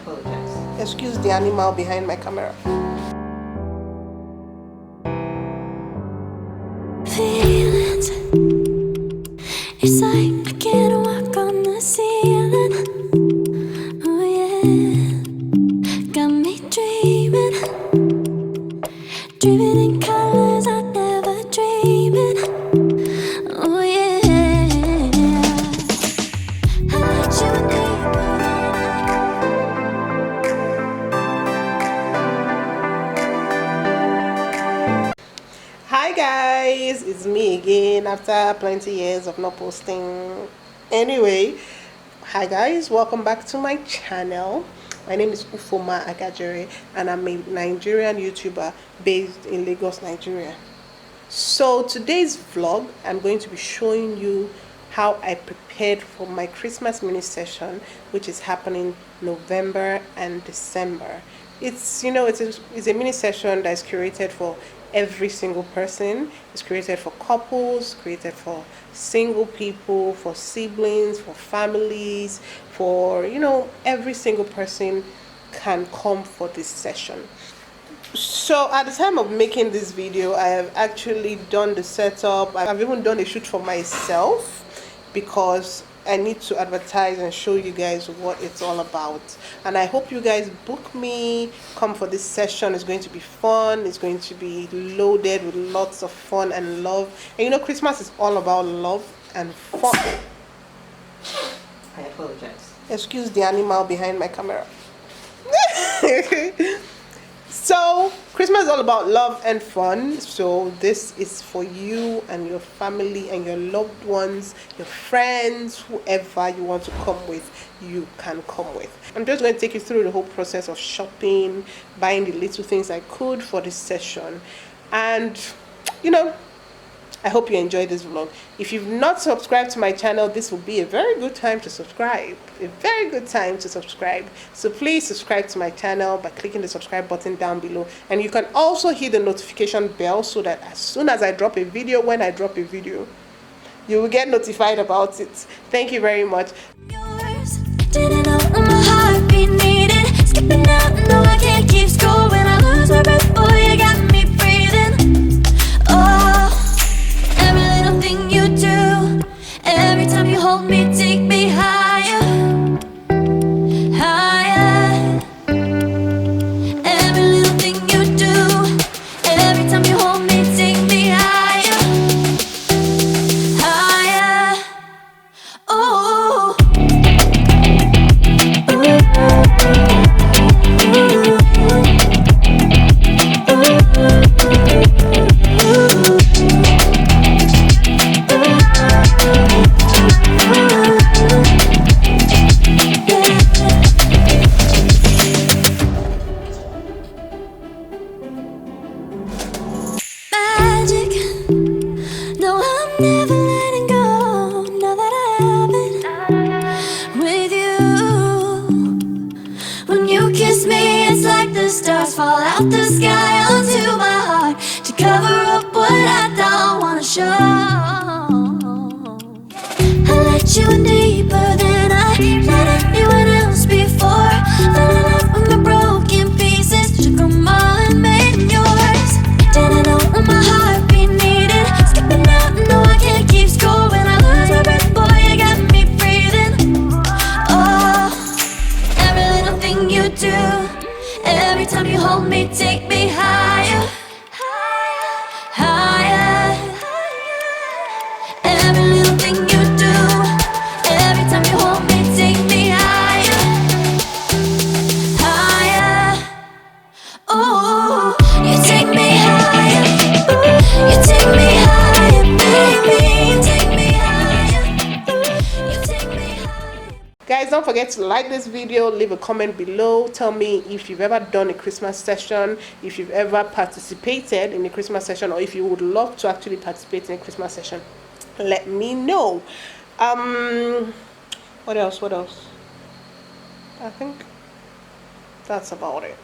apologize. Excuse the animal behind my camera. Feelings, it's like I can't walk on the ceiling. Oh yeah, got me dreaming, dreaming in colors I never dreamed. Oh yeah, I let you in deeper. Hi guys, it's me again after plenty years of not posting. Anyway, hi guys, welcome back to my channel. My name is Ufoma Agajere and I'm a Nigerian YouTuber based in Lagos, Nigeria. So today's vlog, I'm going to be showing you how I prepared for my Christmas mini session, which is happening November and December. It's a mini session that is curated for every single person. It's created for couples, created for single people, for siblings, for families, for every single person can come for this session. So at the time of making this video, I have actually done the setup. I've even done a shoot for myself because I need to advertise and show you guys what it's all about. And I hope you guys book me, come for this session. It's going to be fun. It's going to be loaded with lots of fun and love. And Christmas is all about love and fun. I apologize. Excuse the animal behind my camera. So Christmas is all about love and fun. So this is for you and your family and your loved ones, your friends, whoever you want to come with, you can come with. I'm just going to take you through the whole process of shopping, buying the little things I could for this session. And I hope you enjoyed this vlog. If you've not subscribed to my channel, this will be a very good time to subscribe. A very good time to subscribe. So please subscribe to my channel by clicking the subscribe button down below. And you can also hit the notification bell so that as soon as I drop a video, when I drop a video, you will get notified about it. Thank you very much. Yours, didn't know my heartbeat needed. Skipping out, no I can't keep score. When I lose my breath, boy, you got me breathing. Oh, every little thing you do, every time you hold me, take me higher, higher. Every little thing you do, every time you hold me, take me higher, higher. Oh. Magic, no, I'm never letting go. Now that I have it with you. When you kiss me, it's like the stars fall out the sky onto my heart to cover up what I don't wanna show. I let you in deeper than I let anyone else before. Fell in love with my broken pieces, took them all and made them yours. Didn't know what my heartbeat needed. Skipping out, no I can't keep score. When I lose my breath, boy, you got me breathing. Oh, every little thing you do, every time you hold me, take me higher, higher. Every little thing you do, every time you hold me, take me higher, higher. Oh, you take me higher, you take me higher, baby, you take me higher, you take me higher. Guys, don't forget to like this video, leave a comment below. Tell me if you've ever done a Christmas session, if you've ever participated in a Christmas session, or if you would love to actually participate in a Christmas session. Let me know. What else? I think that's about it.